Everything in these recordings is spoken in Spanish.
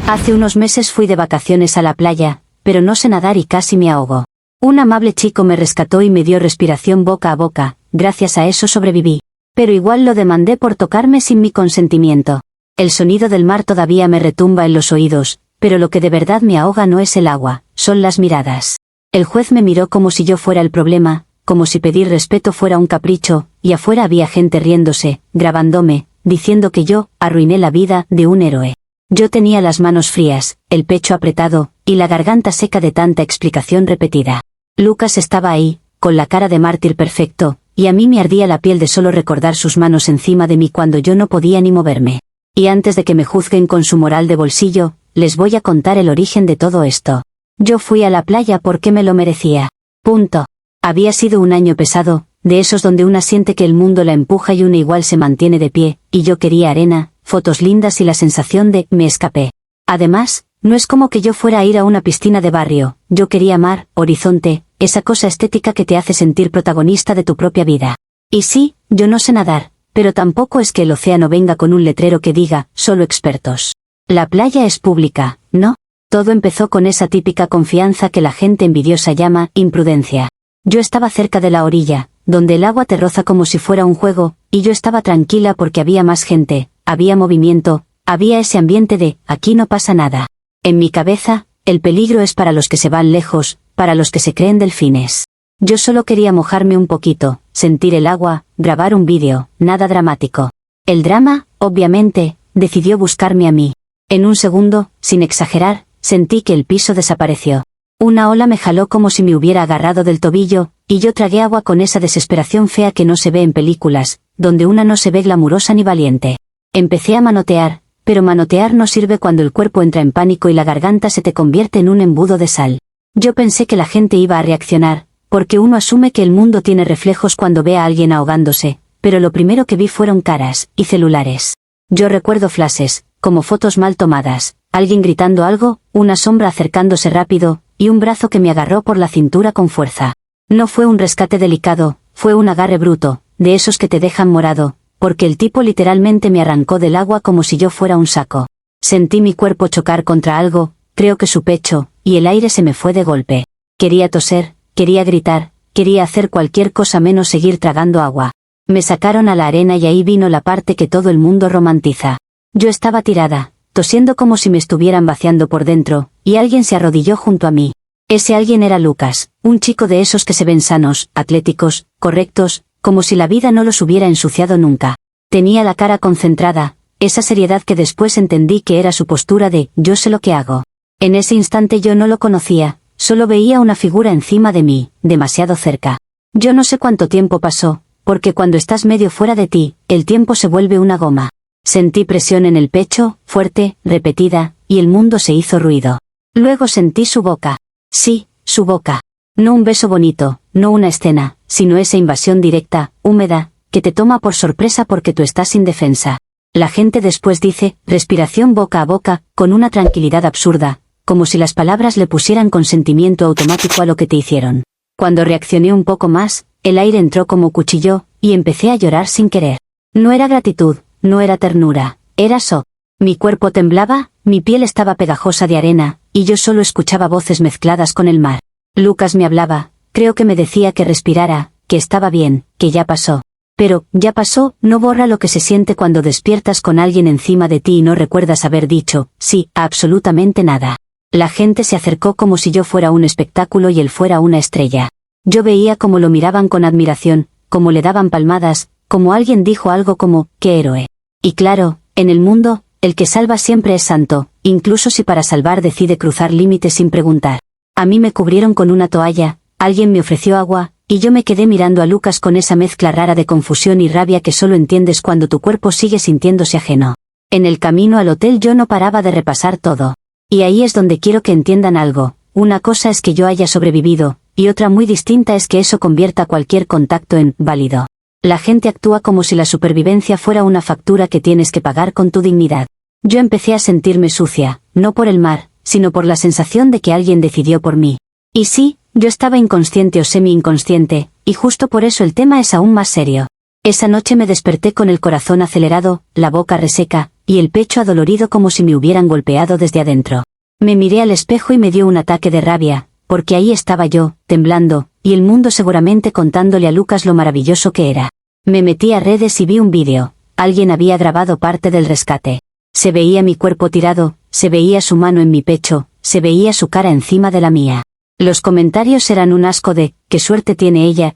Hace unos meses fui de vacaciones a la playa, pero no sé nadar y casi me ahogo. Un amable chico me rescató y me dio respiración boca a boca, gracias a eso sobreviví. Pero igual lo demandé por tocarme sin mi consentimiento. El sonido del mar todavía me retumba en los oídos, pero lo que de verdad me ahoga no es el agua, son las miradas. El juez me miró como si yo fuera el problema, como si pedir respeto fuera un capricho, y afuera había gente riéndose, grabándome, diciendo que yo arruiné la vida de un héroe. Yo tenía las manos frías, el pecho apretado, y la garganta seca de tanta explicación repetida. Lucas estaba ahí, con la cara de mártir perfecto, y a mí me ardía la piel de solo recordar sus manos encima de mí cuando yo no podía ni moverme. Y antes de que me juzguen con su moral de bolsillo, les voy a contar el origen de todo esto. Yo fui a la playa porque me lo merecía. Punto. Había sido un año pesado, de esos donde una siente que el mundo la empuja y una igual se mantiene de pie, y yo quería arena, fotos lindas y la sensación de me escapé. Además, no es como que yo fuera a ir a una piscina de barrio, yo quería mar, horizonte, esa cosa estética que te hace sentir protagonista de tu propia vida. Y sí, yo no sé nadar, pero tampoco es que el océano venga con un letrero que diga, solo expertos. La playa es pública, ¿no? Todo empezó con esa típica confianza que la gente envidiosa llama imprudencia. Yo estaba cerca de la orilla, donde el agua te roza como si fuera un juego, y yo estaba tranquila porque había más gente, había movimiento, había ese ambiente de, aquí no pasa nada. En mi cabeza, el peligro es para los que se van lejos, para los que se creen delfines. Yo solo quería mojarme un poquito, sentir el agua, grabar un vídeo, nada dramático. El drama, obviamente, decidió buscarme a mí. En un segundo, sin exagerar, sentí que el piso desapareció. Una ola me jaló como si me hubiera agarrado del tobillo, y yo tragué agua con esa desesperación fea que no se ve en películas, donde una no se ve glamurosa ni valiente. Empecé a manotear, pero manotear no sirve cuando el cuerpo entra en pánico y la garganta se te convierte en un embudo de sal. Yo pensé que la gente iba a reaccionar, porque uno asume que el mundo tiene reflejos cuando ve a alguien ahogándose, pero lo primero que vi fueron caras y celulares. Yo recuerdo flashes, como fotos mal tomadas, alguien gritando algo, una sombra acercándose rápido, y un brazo que me agarró por la cintura con fuerza. No fue un rescate delicado, fue un agarre bruto, de esos que te dejan morado, porque el tipo literalmente me arrancó del agua como si yo fuera un saco. Sentí mi cuerpo chocar contra algo, creo que su pecho, y el aire se me fue de golpe. Quería toser, quería gritar, quería hacer cualquier cosa menos seguir tragando agua. Me sacaron a la arena y ahí vino la parte que todo el mundo romantiza. Yo estaba tirada, tosiendo como si me estuvieran vaciando por dentro, y alguien se arrodilló junto a mí. Ese alguien era Lucas, un chico de esos que se ven sanos, atléticos, correctos, como si la vida no los hubiera ensuciado nunca. Tenía la cara concentrada, esa seriedad que después entendí que era su postura de, yo sé lo que hago. En ese instante yo no lo conocía, solo veía una figura encima de mí, demasiado cerca. Yo no sé cuánto tiempo pasó, porque cuando estás medio fuera de ti, el tiempo se vuelve una goma. Sentí presión en el pecho, fuerte, repetida, y el mundo se hizo ruido. Luego sentí su boca. Sí, su boca. No un beso bonito, no una escena, sino esa invasión directa, húmeda, que te toma por sorpresa porque tú estás indefensa. La gente después dice, respiración boca a boca, con una tranquilidad absurda, como si las palabras le pusieran consentimiento automático a lo que te hicieron. Cuando reaccioné un poco más, el aire entró como cuchillo, y empecé a llorar sin querer. No era gratitud, no era ternura, era shock. Mi cuerpo temblaba, mi piel estaba pegajosa de arena, y yo solo escuchaba voces mezcladas con el mar. Lucas me hablaba, creo que me decía que respirara, que estaba bien, que ya pasó. Pero, ya pasó, no borra lo que se siente cuando despiertas con alguien encima de ti y no recuerdas haber dicho, sí, a absolutamente nada. La gente se acercó como si yo fuera un espectáculo y él fuera una estrella. Yo veía cómo lo miraban con admiración, cómo le daban palmadas, como alguien dijo algo como, ¡qué héroe! Y claro, en el mundo, el que salva siempre es santo, incluso si para salvar decide cruzar límites sin preguntar. A mí me cubrieron con una toalla, alguien me ofreció agua, y yo me quedé mirando a Lucas con esa mezcla rara de confusión y rabia que solo entiendes cuando tu cuerpo sigue sintiéndose ajeno. En el camino al hotel yo no paraba de repasar todo. Y ahí es donde quiero que entiendan algo, una cosa es que yo haya sobrevivido, y otra muy distinta es que eso convierta cualquier contacto en válido. La gente actúa como si la supervivencia fuera una factura que tienes que pagar con tu dignidad. Yo empecé a sentirme sucia, no por el mar, sino por la sensación de que alguien decidió por mí. Y sí, yo estaba inconsciente o semi-inconsciente, y justo por eso el tema es aún más serio. Esa noche me desperté con el corazón acelerado, la boca reseca, y el pecho adolorido como si me hubieran golpeado desde adentro. Me miré al espejo y me dio un ataque de rabia, porque ahí estaba yo, temblando, y el mundo seguramente contándole a Lucas lo maravilloso que era. Me metí a redes y vi un vídeo. Alguien había grabado parte del rescate. Se veía mi cuerpo tirado, se veía su mano en mi pecho, se veía su cara encima de la mía. Los comentarios eran un asco de, qué suerte tiene ella,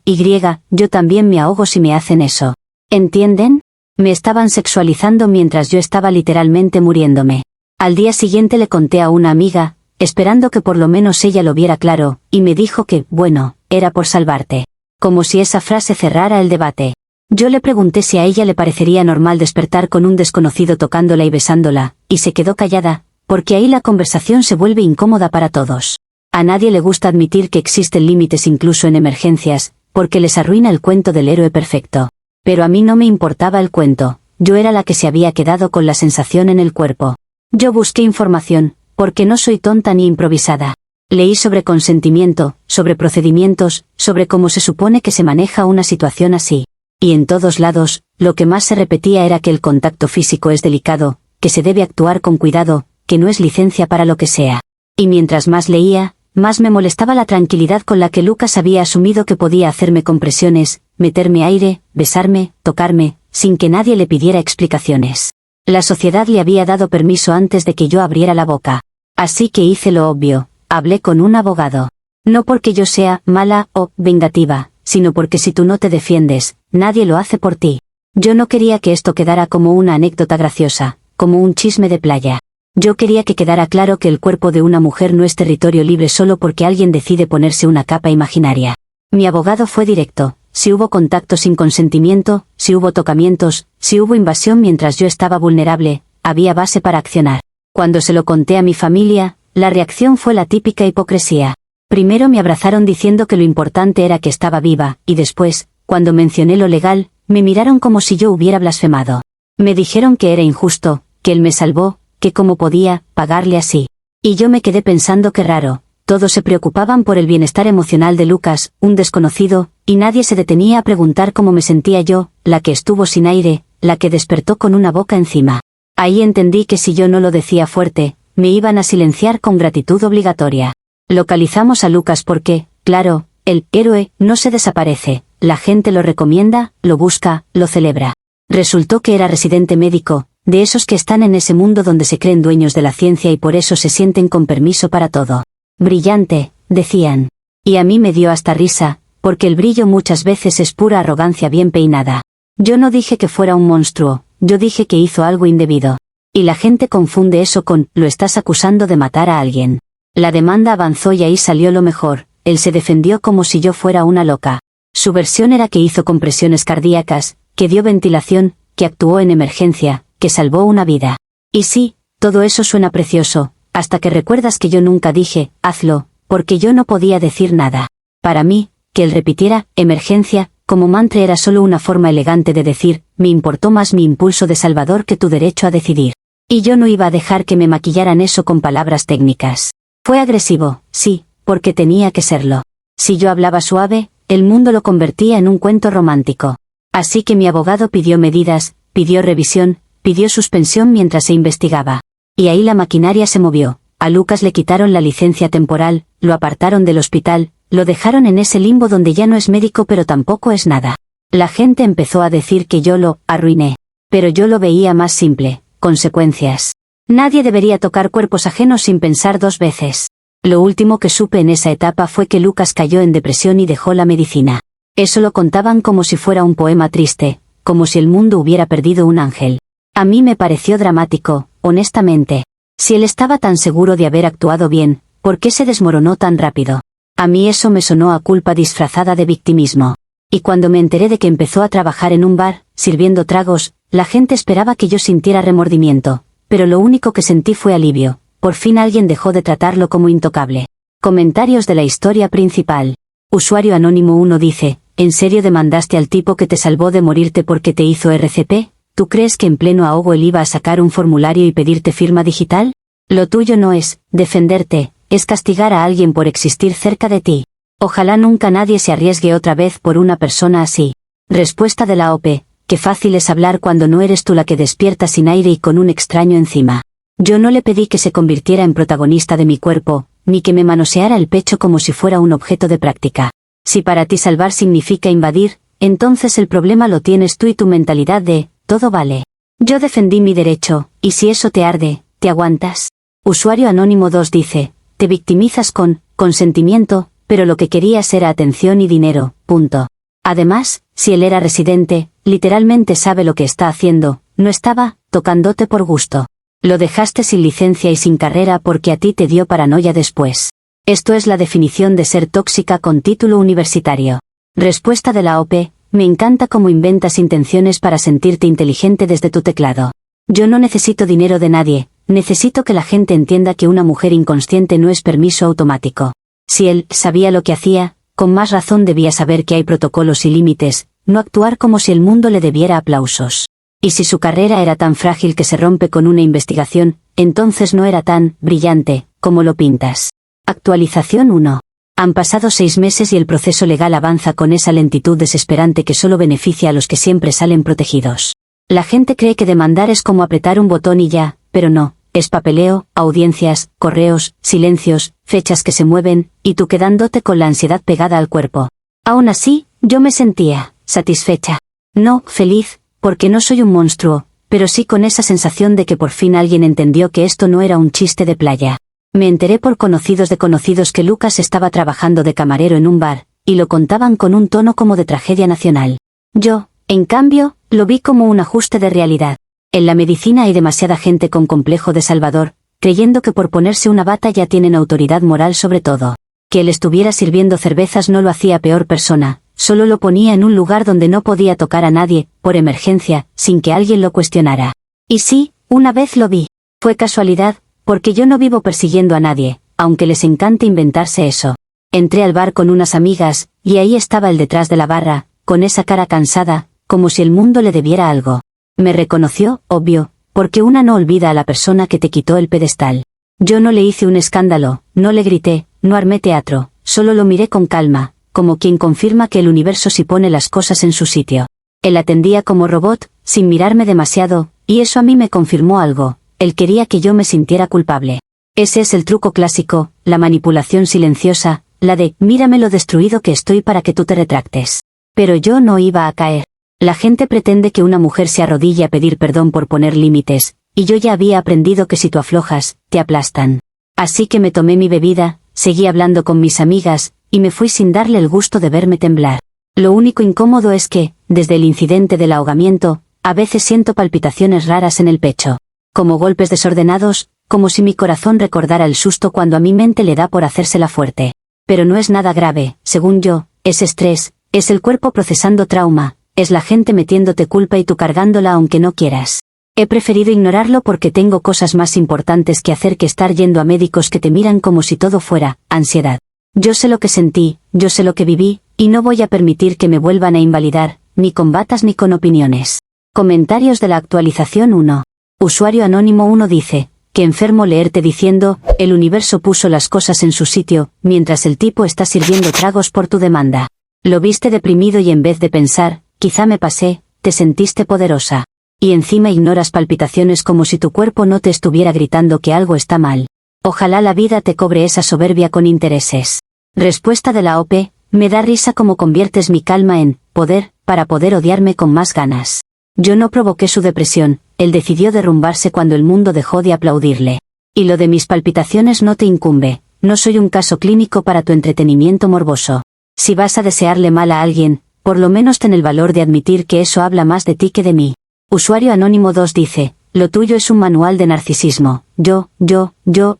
yo también me ahogo si me hacen eso. ¿Entienden? Me estaban sexualizando mientras yo estaba literalmente muriéndome. Al día siguiente le conté a una amiga, esperando que por lo menos ella lo viera claro, y me dijo que, bueno, era por salvarte. Como si esa frase cerrara el debate. Yo le pregunté si a ella le parecería normal despertar con un desconocido tocándola y besándola, y se quedó callada, porque ahí la conversación se vuelve incómoda para todos. A nadie le gusta admitir que existen límites incluso en emergencias, porque les arruina el cuento del héroe perfecto. Pero a mí no me importaba el cuento, yo era la que se había quedado con la sensación en el cuerpo. Yo busqué información, porque no soy tonta ni improvisada. Leí sobre consentimiento, sobre procedimientos, sobre cómo se supone que se maneja una situación así. Y en todos lados, lo que más se repetía era que el contacto físico es delicado, que se debe actuar con cuidado, que no es licencia para lo que sea. Y mientras más leía, más me molestaba la tranquilidad con la que Lucas había asumido que podía hacerme compresiones, meterme aire, besarme, tocarme, sin que nadie le pidiera explicaciones. La sociedad le había dado permiso antes de que yo abriera la boca. Así que hice lo obvio, hablé con un abogado. No porque yo sea mala o vengativa, sino porque si tú no te defiendes, nadie lo hace por ti. Yo no quería que esto quedara como una anécdota graciosa, como un chisme de playa. Yo quería que quedara claro que el cuerpo de una mujer no es territorio libre solo porque alguien decide ponerse una capa imaginaria. Mi abogado fue directo: si hubo contacto sin consentimiento, si hubo tocamientos, si hubo invasión mientras yo estaba vulnerable, había base para accionar. Cuando se lo conté a mi familia, la reacción fue la típica hipocresía. Primero me abrazaron diciendo que lo importante era que estaba viva, y después, cuando mencioné lo legal, me miraron como si yo hubiera blasfemado. Me dijeron que era injusto, que él me salvó, que cómo podía pagarle así. Y yo me quedé pensando qué raro, todos se preocupaban por el bienestar emocional de Lucas, un desconocido, y nadie se detenía a preguntar cómo me sentía yo, la que estuvo sin aire, la que despertó con una boca encima. Ahí entendí que si yo no lo decía fuerte, me iban a silenciar con gratitud obligatoria. Localizamos a Lucas porque, claro, el héroe no se desaparece, la gente lo recomienda, lo busca, lo celebra. Resultó que era residente médico, de esos que están en ese mundo donde se creen dueños de la ciencia y por eso se sienten con permiso para todo. Brillante, decían. Y a mí me dio hasta risa, porque el brillo muchas veces es pura arrogancia bien peinada. Yo no dije que fuera un monstruo, yo dije que hizo algo indebido. Y la gente confunde eso con, lo estás acusando de matar a alguien. La demanda avanzó y ahí salió lo mejor, él se defendió como si yo fuera una loca. Su versión era que hizo compresiones cardíacas, que dio ventilación, que actuó en emergencia, que salvó una vida. Y sí, todo eso suena precioso, hasta que recuerdas que yo nunca dije, hazlo, porque yo no podía decir nada. Para mí, que él repitiera, emergencia, como mantra era solo una forma elegante de decir, me importó más mi impulso de salvador que tu derecho a decidir. Y yo no iba a dejar que me maquillaran eso con palabras técnicas. Fue agresivo, sí, porque tenía que serlo. Si yo hablaba suave, el mundo lo convertía en un cuento romántico. Así que mi abogado pidió medidas, pidió revisión, pidió suspensión mientras se investigaba. Y ahí la maquinaria se movió. A Lucas le quitaron la licencia temporal, lo apartaron del hospital, lo dejaron en ese limbo donde ya no es médico pero tampoco es nada. La gente empezó a decir que yo lo arruiné. Pero yo lo veía más simple, consecuencias. Nadie debería tocar cuerpos ajenos sin pensar dos veces. Lo último que supe en esa etapa fue que Lucas cayó en depresión y dejó la medicina. Eso lo contaban como si fuera un poema triste, como si el mundo hubiera perdido un ángel. A mí me pareció dramático, honestamente. Si él estaba tan seguro de haber actuado bien, ¿por qué se desmoronó tan rápido? A mí eso me sonó a culpa disfrazada de victimismo. Y cuando me enteré de que empezó a trabajar en un bar, sirviendo tragos, la gente esperaba que yo sintiera remordimiento, pero lo único que sentí fue alivio. Por fin alguien dejó de tratarlo como intocable. Comentarios de la historia principal. Usuario anónimo 1 dice, ¿en serio demandaste al tipo que te salvó de morirte porque te hizo RCP? ¿Tú crees que en pleno ahogo él iba a sacar un formulario y pedirte firma digital? Lo tuyo no es defenderte, es castigar a alguien por existir cerca de ti. Ojalá nunca nadie se arriesgue otra vez por una persona así. Respuesta de la OP. qué fácil es hablar cuando no eres tú la que despierta sin aire y con un extraño encima. Yo no le pedí que se convirtiera en protagonista de mi cuerpo, ni que me manoseara el pecho como si fuera un objeto de práctica. Si para ti salvar significa invadir, entonces el problema lo tienes tú y tu mentalidad de, todo vale. Yo defendí mi derecho, y si eso te arde, ¿te aguantas? Usuario Anónimo 2 dice, te victimizas con consentimiento, pero lo que querías era atención y dinero, punto. Además, si él era residente, literalmente sabe lo que está haciendo, no estaba tocándote por gusto. Lo dejaste sin licencia y sin carrera porque a ti te dio paranoia después. Esto es la definición de ser tóxica con título universitario. Respuesta de la OP, me encanta cómo inventas intenciones para sentirte inteligente desde tu teclado. Yo no necesito dinero de nadie, necesito que la gente entienda que una mujer inconsciente no es permiso automático. Si él sabía lo que hacía, con más razón debía saber que hay protocolos y límites, no actuar como si el mundo le debiera aplausos. Y si su carrera era tan frágil que se rompe con una investigación, entonces no era tan brillante como lo pintas. Actualización 1. Han pasado 6 meses y el proceso legal avanza con esa lentitud desesperante que solo beneficia a los que siempre salen protegidos. La gente cree que demandar es como apretar un botón y ya, pero no, es papeleo, audiencias, correos, silencios, fechas que se mueven, y tú quedándote con la ansiedad pegada al cuerpo. Aún así, yo me sentía satisfecha. No feliz, porque no soy un monstruo, pero sí con esa sensación de que por fin alguien entendió que esto no era un chiste de playa. Me enteré por conocidos de conocidos que Lucas estaba trabajando de camarero en un bar, y lo contaban con un tono como de tragedia nacional. Yo, en cambio, lo vi como un ajuste de realidad. En la medicina hay demasiada gente con complejo de salvador, creyendo que por ponerse una bata ya tienen autoridad moral sobre todo. Que él estuviera sirviendo cervezas no lo hacía peor persona, solo lo ponía en un lugar donde no podía tocar a nadie, por emergencia, sin que alguien lo cuestionara. Y sí, una vez lo vi. Fue casualidad, porque yo no vivo persiguiendo a nadie, aunque les encante inventarse eso. Entré al bar con unas amigas, y ahí estaba él detrás de la barra, con esa cara cansada, como si el mundo le debiera algo. Me reconoció, obvio, porque una no olvida a la persona que te quitó el pedestal. Yo no le hice un escándalo, no le grité, no armé teatro, solo lo miré con calma, como quien confirma que el universo sí pone las cosas en su sitio. Él atendía como robot, sin mirarme demasiado, y eso a mí me confirmó algo, él quería que yo me sintiera culpable. Ese es el truco clásico, la manipulación silenciosa, la de, mírame lo destruido que estoy para que tú te retractes. Pero yo no iba a caer. La gente pretende que una mujer se arrodille a pedir perdón por poner límites, y yo ya había aprendido que si tú aflojas, te aplastan. Así que me tomé mi bebida, seguí hablando con mis amigas, y me fui sin darle el gusto de verme temblar. Lo único incómodo es que, desde el incidente del ahogamiento, a veces siento palpitaciones raras en el pecho. Como golpes desordenados, como si mi corazón recordara el susto cuando a mi mente le da por hacérsela fuerte. Pero no es nada grave, según yo, es estrés, es el cuerpo procesando trauma, es la gente metiéndote culpa y tú cargándola aunque no quieras. He preferido ignorarlo porque tengo cosas más importantes que hacer que estar yendo a médicos que te miran como si todo fuera ansiedad. Yo sé lo que sentí, yo sé lo que viví, y no voy a permitir que me vuelvan a invalidar, ni con batas ni con opiniones. Comentarios de la actualización 1. Usuario Anónimo 1 dice, que enfermo leerte diciendo, el universo puso las cosas en su sitio, mientras el tipo está sirviendo tragos por tu demanda. Lo viste deprimido y en vez de pensar, quizá me pasé, te sentiste poderosa. Y encima ignoras palpitaciones como si tu cuerpo no te estuviera gritando que algo está mal. Ojalá la vida te cobre esa soberbia con intereses. Respuesta de la OP, me da risa cómo conviertes mi calma en poder, para poder odiarme con más ganas. Yo no provoqué su depresión, él decidió derrumbarse cuando el mundo dejó de aplaudirle. Y lo de mis palpitaciones no te incumbe, no soy un caso clínico para tu entretenimiento morboso. Si vas a desearle mal a alguien, por lo menos ten el valor de admitir que eso habla más de ti que de mí. Usuario Anónimo 2 dice, lo tuyo es un manual de narcisismo, yo,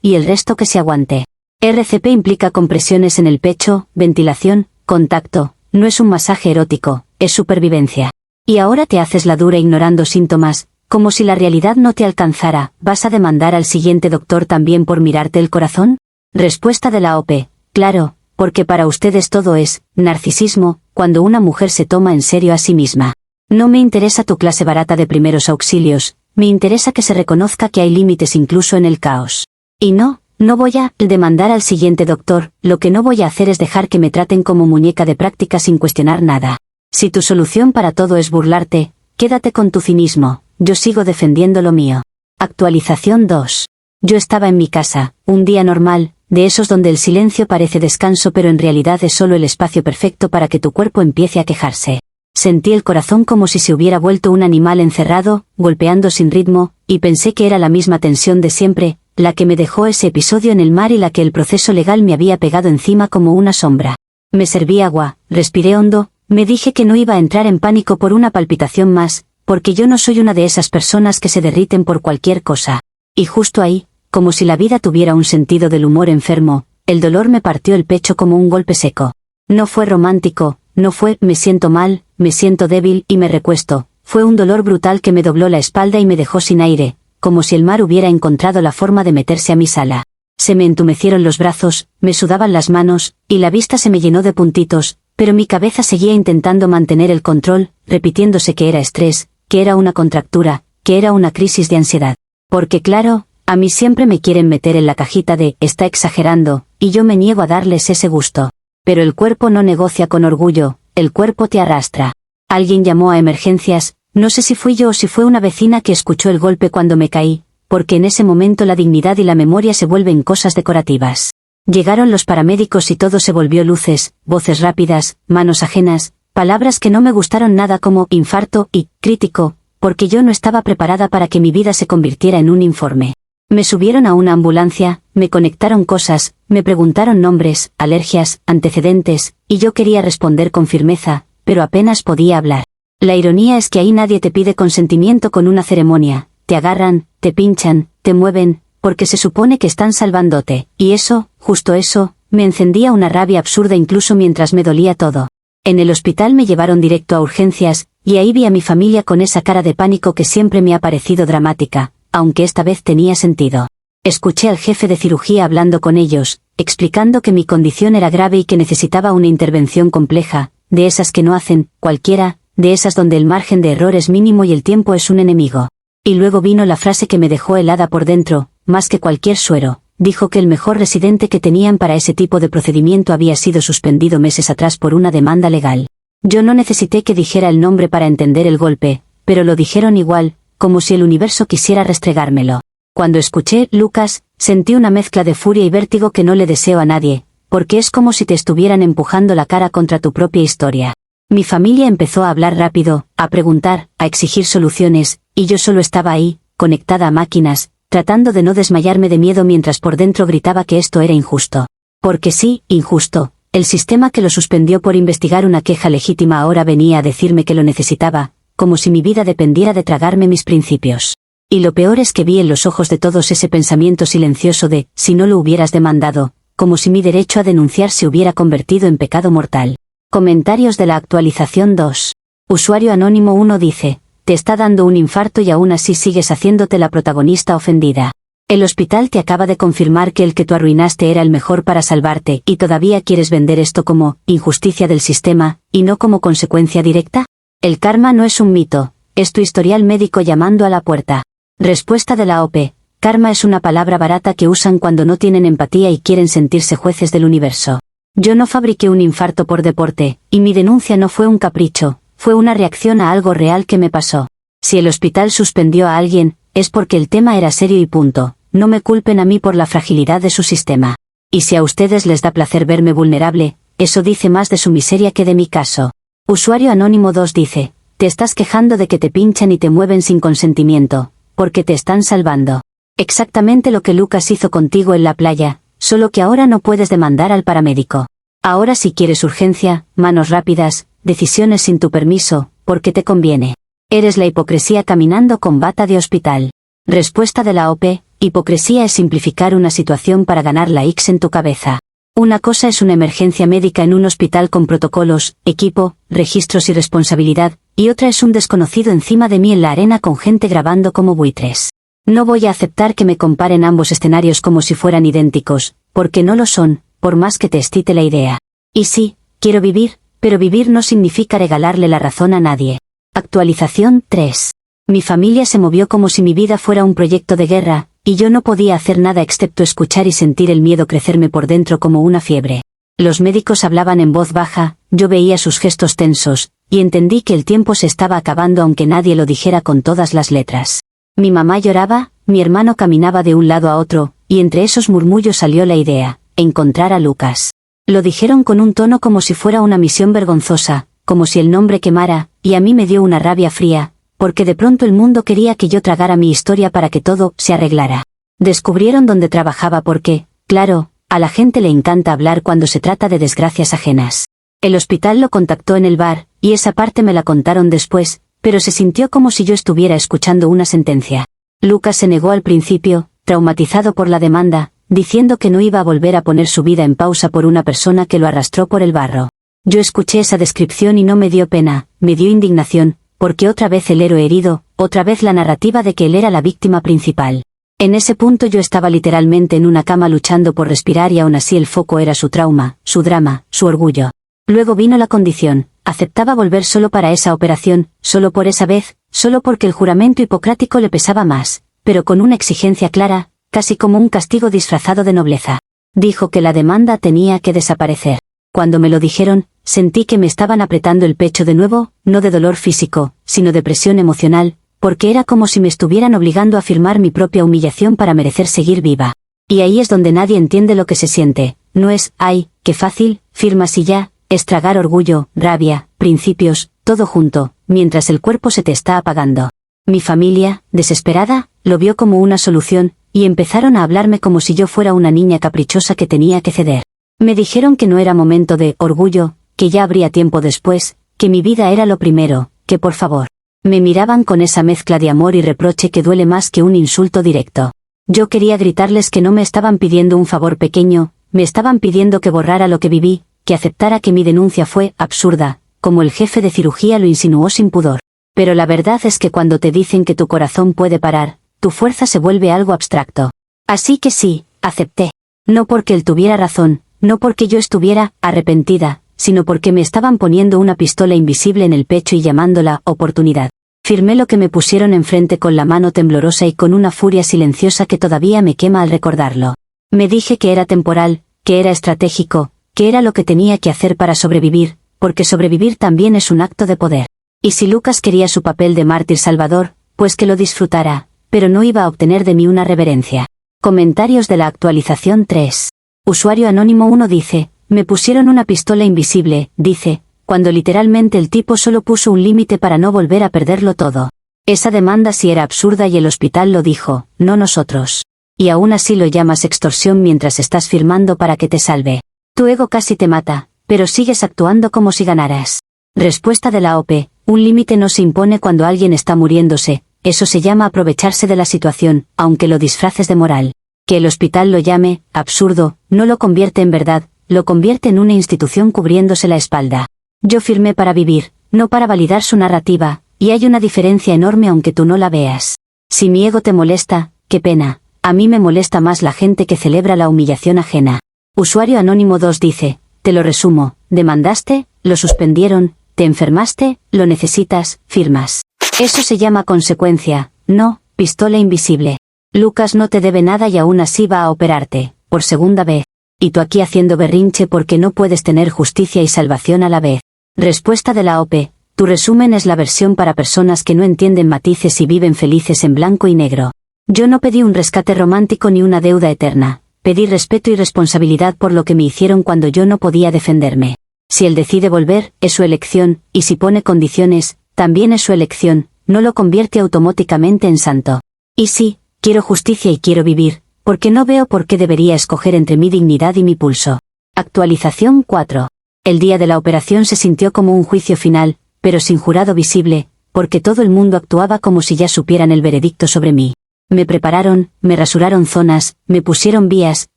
y el resto que se aguante. RCP implica compresiones en el pecho, ventilación, contacto, no es un masaje erótico, es supervivencia. Y ahora te haces la dura ignorando síntomas, como si la realidad no te alcanzara, ¿vas a demandar al siguiente doctor también por mirarte el corazón? Respuesta de la OP, claro, porque para ustedes todo es narcisismo, cuando una mujer se toma en serio a sí misma. No me interesa tu clase barata de primeros auxilios, me interesa que se reconozca que hay límites incluso en el caos. Y no voy a demandar al siguiente doctor, lo que no voy a hacer es dejar que me traten como muñeca de práctica sin cuestionar nada. Si tu solución para todo es burlarte, quédate con tu cinismo, yo sigo defendiendo lo mío. Actualización 2. Yo estaba en mi casa, un día normal, de esos donde el silencio parece descanso pero en realidad es solo el espacio perfecto para que tu cuerpo empiece a quejarse. Sentí el corazón como si se hubiera vuelto un animal encerrado, golpeando sin ritmo, y pensé que era la misma tensión de siempre, la que me dejó ese episodio en el mar y la que el proceso legal me había pegado encima como una sombra. Me serví agua, respiré hondo, me dije que no iba a entrar en pánico por una palpitación más, porque yo no soy una de esas personas que se derriten por cualquier cosa. Y justo ahí, como si la vida tuviera un sentido del humor enfermo, el dolor me partió el pecho como un golpe seco. No fue romántico, no fue me siento mal, me siento débil y me recuesto, fue un dolor brutal que me dobló la espalda y me dejó sin aire, como si el mar hubiera encontrado la forma de meterse a mi sala. Se me entumecieron los brazos, me sudaban las manos, y la vista se me llenó de puntitos, pero mi cabeza seguía intentando mantener el control, repitiéndose que era estrés, que era una contractura, que era una crisis de ansiedad. Porque claro, a mí siempre me quieren meter en la cajita de está exagerando, y yo me niego a darles ese gusto. Pero el cuerpo no negocia con orgullo, el cuerpo te arrastra. Alguien llamó a emergencias, no sé si fui yo o si fue una vecina que escuchó el golpe cuando me caí, porque en ese momento la dignidad y la memoria se vuelven cosas decorativas. Llegaron los paramédicos y todo se volvió luces, voces rápidas, manos ajenas, palabras que no me gustaron nada como infarto y crítico, porque yo no estaba preparada para que mi vida se convirtiera en un informe. Me subieron a una ambulancia, me conectaron cosas, me preguntaron nombres, alergias, antecedentes, y yo quería responder con firmeza, pero apenas podía hablar. La ironía es que ahí nadie te pide consentimiento con una ceremonia, te agarran, te pinchan, te mueven, porque se supone que están salvándote, y eso, justo eso, me encendía una rabia absurda incluso mientras me dolía todo. En el hospital me llevaron directo a urgencias, y ahí vi a mi familia con esa cara de pánico que siempre me ha parecido dramática, aunque esta vez tenía sentido. Escuché al jefe de cirugía hablando con ellos, explicando que mi condición era grave y que necesitaba una intervención compleja, de esas que no hacen cualquiera, de esas donde el margen de error es mínimo y el tiempo es un enemigo. Y luego vino la frase que me dejó helada por dentro, más que cualquier suero, dijo que el mejor residente que tenían para ese tipo de procedimiento había sido suspendido meses atrás por una demanda legal. Yo no necesité que dijera el nombre para entender el golpe, pero lo dijeron igual, como si el universo quisiera restregármelo. Cuando escuché Lucas, sentí una mezcla de furia y vértigo que no le deseo a nadie, porque es como si te estuvieran empujando la cara contra tu propia historia. Mi familia empezó a hablar rápido, a preguntar, a exigir soluciones, y yo solo estaba ahí, conectada a máquinas, tratando de no desmayarme de miedo mientras por dentro gritaba que esto era injusto. Porque sí, injusto. El sistema que lo suspendió por investigar una queja legítima ahora venía a decirme que lo necesitaba, como si mi vida dependiera de tragarme mis principios. Y lo peor es que vi en los ojos de todos ese pensamiento silencioso de, si no lo hubieras demandado, como si mi derecho a denunciar se hubiera convertido en pecado mortal. Comentarios de la actualización 2. Usuario anónimo 1 dice, te está dando un infarto y aún así sigues haciéndote la protagonista ofendida. El hospital te acaba de confirmar que el que tú arruinaste era el mejor para salvarte y todavía quieres vender esto como injusticia del sistema, y no como consecuencia directa. El karma no es un mito, es tu historial médico llamando a la puerta. Respuesta de la OP. Karma es una palabra barata que usan cuando no tienen empatía y quieren sentirse jueces del universo. Yo no fabriqué un infarto por deporte, y mi denuncia no fue un capricho, fue una reacción a algo real que me pasó. Si el hospital suspendió a alguien, es porque el tema era serio y punto, no me culpen a mí por la fragilidad de su sistema. Y si a ustedes les da placer verme vulnerable, eso dice más de su miseria que de mi caso. Usuario anónimo 2 dice, te estás quejando de que te pinchan y te mueven sin consentimiento, porque te están salvando. Exactamente lo que Lucas hizo contigo en la playa, solo que ahora no puedes demandar al paramédico. Ahora si quieres urgencia, manos rápidas, decisiones sin tu permiso, porque te conviene. Eres la hipocresía caminando con bata de hospital. Respuesta de la OP, hipocresía es simplificar una situación para ganar la X en tu cabeza. Una cosa es una emergencia médica en un hospital con protocolos, equipo, registros y responsabilidad, y otra es un desconocido encima de mí en la arena con gente grabando como buitres. No voy a aceptar que me comparen ambos escenarios como si fueran idénticos, porque no lo son, por más que te excite la idea. Y sí, quiero vivir, pero vivir no significa regalarle la razón a nadie. Actualización 3. Mi familia se movió como si mi vida fuera un proyecto de guerra, y yo no podía hacer nada excepto escuchar y sentir el miedo crecerme por dentro como una fiebre. Los médicos hablaban en voz baja, yo veía sus gestos tensos, y entendí que el tiempo se estaba acabando aunque nadie lo dijera con todas las letras. Mi mamá lloraba, mi hermano caminaba de un lado a otro, y entre esos murmullos salió la idea: encontrar a Lucas. Lo dijeron con un tono como si fuera una misión vergonzosa, como si el nombre quemara, y a mí me dio una rabia fría, porque de pronto el mundo quería que yo tragara mi historia para que todo se arreglara. Descubrieron dónde trabajaba porque, claro, a la gente le encanta hablar cuando se trata de desgracias ajenas. El hospital lo contactó en el bar, y esa parte me la contaron después, pero se sintió como si yo estuviera escuchando una sentencia. Lucas se negó al principio, traumatizado por la demanda, diciendo que no iba a volver a poner su vida en pausa por una persona que lo arrastró por el barro. Yo escuché esa descripción y no me dio pena, me dio indignación, porque otra vez el héroe herido, otra vez la narrativa de que él era la víctima principal. En ese punto yo estaba literalmente en una cama luchando por respirar y aún así el foco era su trauma, su drama, su orgullo. Luego vino la condición: aceptaba volver solo para esa operación, solo por esa vez, solo porque el juramento hipocrático le pesaba más, pero con una exigencia clara, casi como un castigo disfrazado de nobleza. Dijo que la demanda tenía que desaparecer. Cuando me lo dijeron, sentí que me estaban apretando el pecho de nuevo, no de dolor físico, sino de presión emocional, porque era como si me estuvieran obligando a firmar mi propia humillación para merecer seguir viva. Y ahí es donde nadie entiende lo que se siente. No es: ay, qué fácil, firmas y ya. Es tragar orgullo, rabia, principios, todo junto, mientras el cuerpo se te está apagando. Mi familia, desesperada, lo vio como una solución, y empezaron a hablarme como si yo fuera una niña caprichosa que tenía que ceder. Me dijeron que no era momento de orgullo, que ya habría tiempo después, que mi vida era lo primero, que por favor. Me miraban con esa mezcla de amor y reproche que duele más que un insulto directo. Yo quería gritarles que no me estaban pidiendo un favor pequeño, me estaban pidiendo que borrara lo que viví, que aceptara que mi denuncia fue absurda, como el jefe de cirugía lo insinuó sin pudor. Pero la verdad es que cuando te dicen que tu corazón puede parar, tu fuerza se vuelve algo abstracto. Así que sí, acepté. No porque él tuviera razón, no porque yo estuviera arrepentida, sino porque me estaban poniendo una pistola invisible en el pecho y llamándola oportunidad. Firmé lo que me pusieron enfrente con la mano temblorosa y con una furia silenciosa que todavía me quema al recordarlo. Me dije que era temporal, que era estratégico, que era lo que tenía que hacer para sobrevivir, porque sobrevivir también es un acto de poder. Y si Lucas quería su papel de mártir salvador, pues que lo disfrutara, pero no iba a obtener de mí una reverencia. Comentarios de la actualización 3. Usuario anónimo 1 dice: me pusieron una pistola invisible, dice, cuando literalmente el tipo solo puso un límite para no volver a perderlo todo. Esa demanda sí era absurda y el hospital lo dijo, no nosotros. Y aún así lo llamas extorsión mientras estás firmando para que te salve. Tu ego casi te mata, pero sigues actuando como si ganaras. Respuesta de la OP: un límite no se impone cuando alguien está muriéndose, eso se llama aprovecharse de la situación, aunque lo disfraces de moral. Que el hospital lo llame absurdo, no lo convierte en verdad, lo convierte en una institución cubriéndose la espalda. Yo firmé para vivir, no para validar su narrativa, y hay una diferencia enorme aunque tú no la veas. Si mi ego te molesta, qué pena, a mí me molesta más la gente que celebra la humillación ajena. Usuario anónimo 2 dice: te lo resumo, demandaste, lo suspendieron, te enfermaste, lo necesitas, firmas. Eso se llama consecuencia, no pistola invisible. Lucas no te debe nada y aún así va a operarte, por segunda vez. Y tú aquí haciendo berrinche porque no puedes tener justicia y salvación a la vez. Respuesta de la OP: tu resumen es la versión para personas que no entienden matices y viven felices en blanco y negro. Yo no pedí un rescate romántico ni una deuda eterna. Pedí respeto y responsabilidad por lo que me hicieron cuando yo no podía defenderme. Si él decide volver, es su elección, y si pone condiciones, también es su elección, no lo convierte automáticamente en santo. Y sí, quiero justicia y quiero vivir, porque no veo por qué debería escoger entre mi dignidad y mi pulso. Actualización 4. El día de la operación se sintió como un juicio final, pero sin jurado visible, porque todo el mundo actuaba como si ya supieran el veredicto sobre mí. Me prepararon, me rasuraron zonas, me pusieron vías,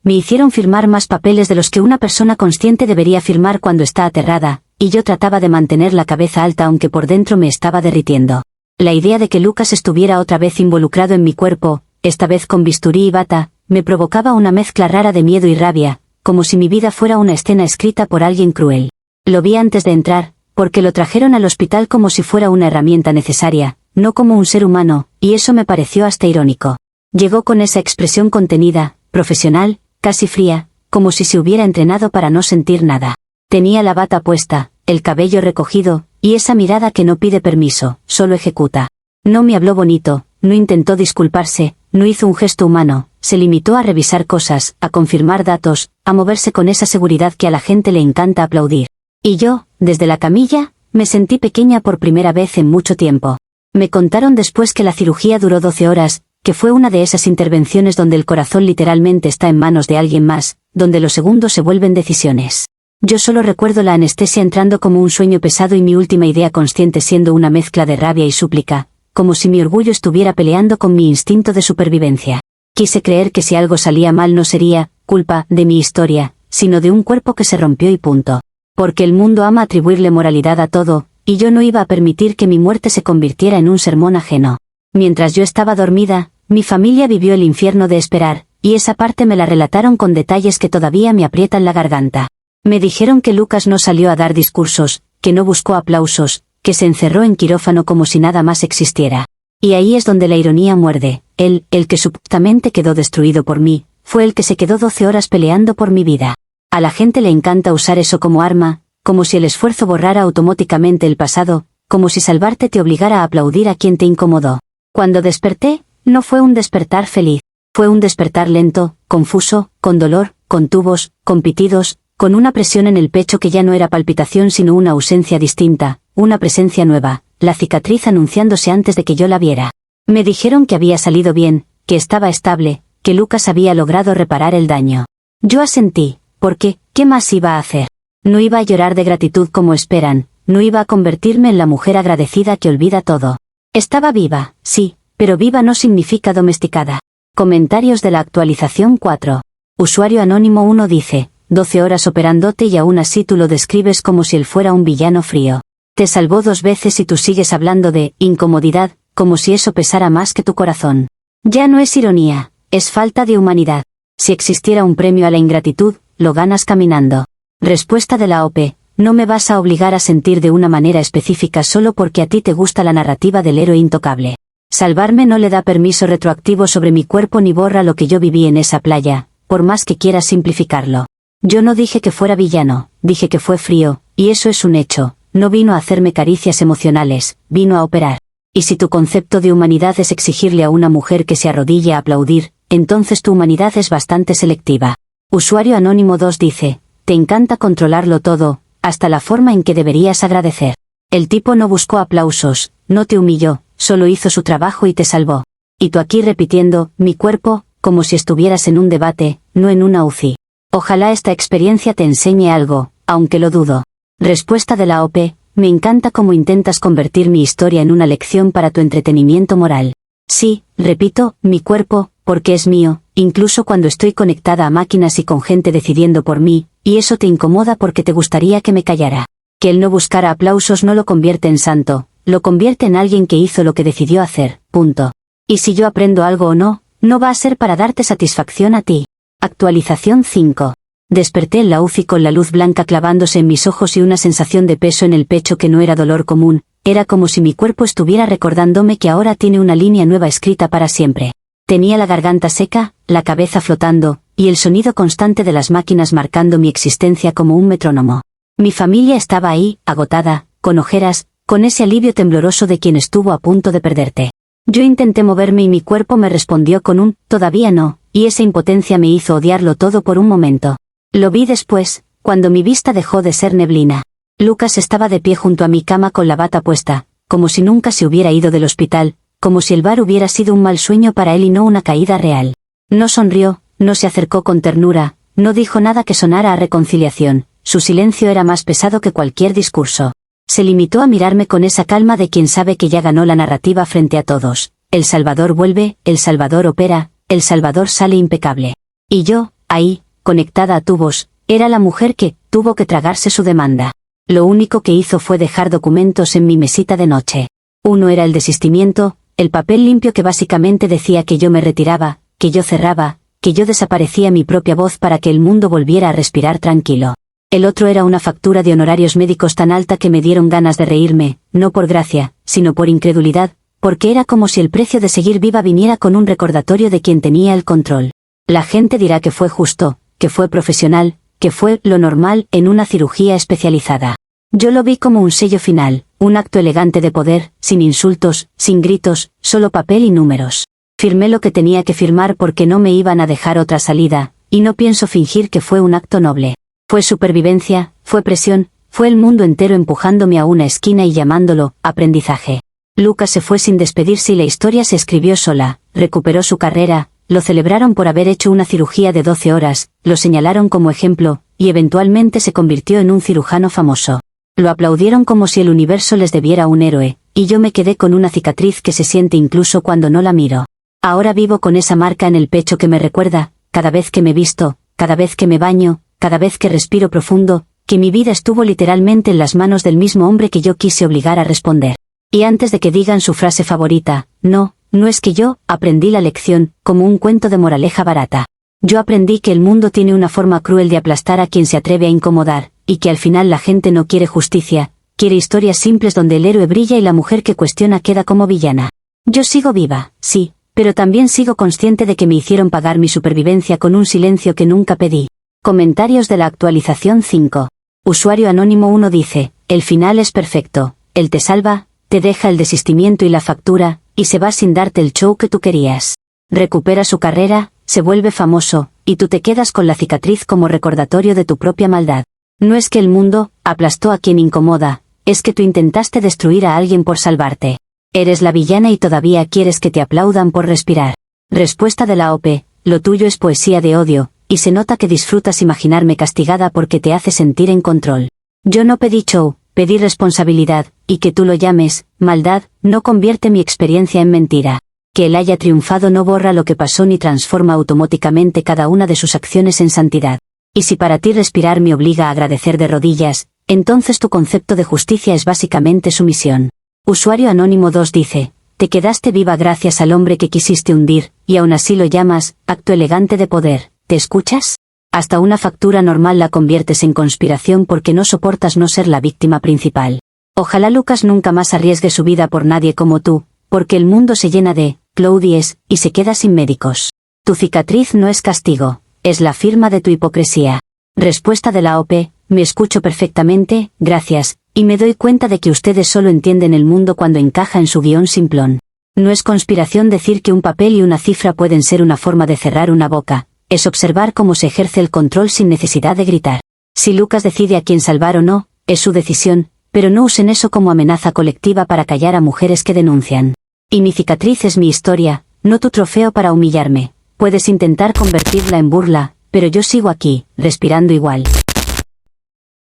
me hicieron firmar más papeles de los que una persona consciente debería firmar cuando está aterrada, y yo trataba de mantener la cabeza alta aunque por dentro me estaba derritiendo. La idea de que Lucas estuviera otra vez involucrado en mi cuerpo, esta vez con bisturí y bata, me provocaba una mezcla rara de miedo y rabia, como si mi vida fuera una escena escrita por alguien cruel. Lo vi antes de entrar, porque lo trajeron al hospital como si fuera una herramienta necesaria, no como un ser humano, y eso me pareció hasta irónico. Llegó con esa expresión contenida, profesional, casi fría, como si se hubiera entrenado para no sentir nada. Tenía la bata puesta, el cabello recogido, y esa mirada que no pide permiso, solo ejecuta. No me habló bonito, no intentó disculparse, no hizo un gesto humano, se limitó a revisar cosas, a confirmar datos, a moverse con esa seguridad que a la gente le encanta aplaudir. Y yo, desde la camilla, me sentí pequeña por primera vez en mucho tiempo. Me contaron después que la cirugía duró 12 horas, que fue una de esas intervenciones donde el corazón literalmente está en manos de alguien más, donde los segundos se vuelven decisiones. Yo solo recuerdo la anestesia entrando como un sueño pesado y mi última idea consciente siendo una mezcla de rabia y súplica, como si mi orgullo estuviera peleando con mi instinto de supervivencia. Quise creer que si algo salía mal no sería culpa de mi historia, sino de un cuerpo que se rompió y punto. Porque el mundo ama atribuirle moralidad a todo, y yo no iba a permitir que mi muerte se convirtiera en un sermón ajeno. Mientras yo estaba dormida, mi familia vivió el infierno de esperar, y esa parte me la relataron con detalles que todavía me aprietan la garganta. Me dijeron que Lucas no salió a dar discursos, que no buscó aplausos, que se encerró en quirófano como si nada más existiera. Y ahí es donde la ironía muerde. Él, el que supuestamente quedó destruido por mí, fue el que se quedó 12 horas peleando por mi vida. A la gente le encanta usar eso como arma, como si el esfuerzo borrara automáticamente el pasado, como si salvarte te obligara a aplaudir a quien te incomodó. Cuando desperté, no fue un despertar feliz. Fue un despertar lento, confuso, con dolor, con tubos, con pitidos, con una presión en el pecho que ya no era palpitación sino una ausencia distinta, una presencia nueva, la cicatriz anunciándose antes de que yo la viera. Me dijeron que había salido bien, que estaba estable, que Lucas había logrado reparar el daño. Yo asentí, porque, ¿qué más iba a hacer? No iba a llorar de gratitud como esperan, no iba a convertirme en la mujer agradecida que olvida todo. Estaba viva, sí, pero viva no significa domesticada. Comentarios de la actualización 4. Usuario anónimo 1 dice, 12 horas operándote y aún así tú lo describes como si él fuera un villano frío. Te salvó 2 veces y tú sigues hablando de incomodidad, como si eso pesara más que tu corazón. Ya no es ironía, es falta de humanidad. Si existiera un premio a la ingratitud, lo ganas caminando. Respuesta de la OP, no me vas a obligar a sentir de una manera específica solo porque a ti te gusta la narrativa del héroe intocable. Salvarme no le da permiso retroactivo sobre mi cuerpo ni borra lo que yo viví en esa playa, por más que quieras simplificarlo. Yo no dije que fuera villano, dije que fue frío, y eso es un hecho, no vino a hacerme caricias emocionales, vino a operar. Y si tu concepto de humanidad es exigirle a una mujer que se arrodille a aplaudir, entonces tu humanidad es bastante selectiva. Usuario anónimo 2 dice, te encanta controlarlo todo, hasta la forma en que deberías agradecer. El tipo no buscó aplausos, no te humilló, solo hizo su trabajo y te salvó. Y tú aquí repitiendo, mi cuerpo, como si estuvieras en un debate, no en una UCI. Ojalá esta experiencia te enseñe algo, aunque lo dudo. Respuesta de la OP, me encanta cómo intentas convertir mi historia en una lección para tu entretenimiento moral. Sí, repito, mi cuerpo, porque es mío, incluso cuando estoy conectada a máquinas y con gente decidiendo por mí, y eso te incomoda porque te gustaría que me callara. Que el no buscar aplausos no lo convierte en santo, lo convierte en alguien que hizo lo que decidió hacer, punto. Y si yo aprendo algo o no, no va a ser para darte satisfacción a ti. Actualización 5. Desperté en la UCI con la luz blanca clavándose en mis ojos y una sensación de peso en el pecho que no era dolor común, era como si mi cuerpo estuviera recordándome que ahora tiene una línea nueva escrita para siempre. Tenía la garganta seca, la cabeza flotando, y el sonido constante de las máquinas marcando mi existencia como un metrónomo. Mi familia estaba ahí, agotada, con ojeras, con ese alivio tembloroso de quien estuvo a punto de perderte. Yo intenté moverme y mi cuerpo me respondió con un, todavía no, y esa impotencia me hizo odiarlo todo por un momento. Lo vi después, cuando mi vista dejó de ser neblina. Lucas estaba de pie junto a mi cama con la bata puesta, como si nunca se hubiera ido del hospital, como si el bar hubiera sido un mal sueño para él y no una caída real. No sonrió, no se acercó con ternura, no dijo nada que sonara a reconciliación, su silencio era más pesado que cualquier discurso. Se limitó a mirarme con esa calma de quien sabe que ya ganó la narrativa frente a todos. El Salvador vuelve, El Salvador opera, El Salvador sale impecable. Y yo, ahí, conectada a tubos, era la mujer que tuvo que tragarse su demanda. Lo único que hizo fue dejar documentos en mi mesita de noche. Uno era el desistimiento, el papel limpio que básicamente decía que yo me retiraba, que yo cerraba, que yo desaparecía mi propia voz para que el mundo volviera a respirar tranquilo. El otro era una factura de honorarios médicos tan alta que me dieron ganas de reírme, no por gracia, sino por incredulidad, porque era como si el precio de seguir viva viniera con un recordatorio de quien tenía el control. La gente dirá que fue justo, que fue profesional, que fue lo normal en una cirugía especializada. Yo lo vi como un sello final, un acto elegante de poder, sin insultos, sin gritos, solo papel y números. Firmé lo que tenía que firmar porque no me iban a dejar otra salida, y no pienso fingir que fue un acto noble. Fue supervivencia, fue presión, fue el mundo entero empujándome a una esquina y llamándolo aprendizaje. Lucas se fue sin despedirse y la historia se escribió sola. Recuperó su carrera, lo celebraron por haber hecho una cirugía de 12 horas, lo señalaron como ejemplo, y eventualmente se convirtió en un cirujano famoso. Lo aplaudieron como si el universo les debiera un héroe, y yo me quedé con una cicatriz que se siente incluso cuando no la miro. Ahora vivo con esa marca en el pecho que me recuerda, cada vez que me visto, cada vez que me baño, cada vez que respiro profundo, que mi vida estuvo literalmente en las manos del mismo hombre que yo quise obligar a responder. Y antes de que digan su frase favorita, no es que yo aprendí la lección, como un cuento de moraleja barata. Yo aprendí que el mundo tiene una forma cruel de aplastar a quien se atreve a incomodar, y que al final la gente no quiere justicia, quiere historias simples donde el héroe brilla y la mujer que cuestiona queda como villana. Yo sigo viva, sí, pero también sigo consciente de que me hicieron pagar mi supervivencia con un silencio que nunca pedí. Comentarios de la actualización 5. Usuario anónimo 1 dice, el final es perfecto, él te salva, te deja el desistimiento y la factura, y se va sin darte el show que tú querías. Recupera su carrera, se vuelve famoso, y tú te quedas con la cicatriz como recordatorio de tu propia maldad. No es que el mundo aplastó a quien incomoda, es que tú intentaste destruir a alguien por salvarte. Eres la villana y todavía quieres que te aplaudan por respirar. Respuesta de la OP, lo tuyo es poesía de odio, y se nota que disfrutas imaginarme castigada porque te hace sentir en control. Yo no pedí show, pedí responsabilidad, y que tú lo llames maldad, no convierte mi experiencia en mentira. Que él haya triunfado no borra lo que pasó ni transforma automáticamente cada una de sus acciones en santidad. Y si para ti respirar me obliga a agradecer de rodillas, entonces tu concepto de justicia es básicamente sumisión. Usuario anónimo 2 dice, te quedaste viva gracias al hombre que quisiste hundir, y aún así lo llamas acto elegante de poder. ¿Te escuchas? Hasta una factura normal la conviertes en conspiración porque no soportas no ser la víctima principal. Ojalá Lucas nunca más arriesgue su vida por nadie como tú, porque el mundo se llena de Claudies y se queda sin médicos. Tu cicatriz no es castigo, es la firma de tu hipocresía. Respuesta de la OP, me escucho perfectamente, gracias, y me doy cuenta de que ustedes solo entienden el mundo cuando encaja en su guión simplón. No es conspiración decir que un papel y una cifra pueden ser una forma de cerrar una boca. Es observar cómo se ejerce el control sin necesidad de gritar. Si Lucas decide a quién salvar o no, es su decisión, pero no usen eso como amenaza colectiva para callar a mujeres que denuncian. Y mi cicatriz es mi historia, no tu trofeo para humillarme. Puedes intentar convertirla en burla, pero yo sigo aquí, respirando igual.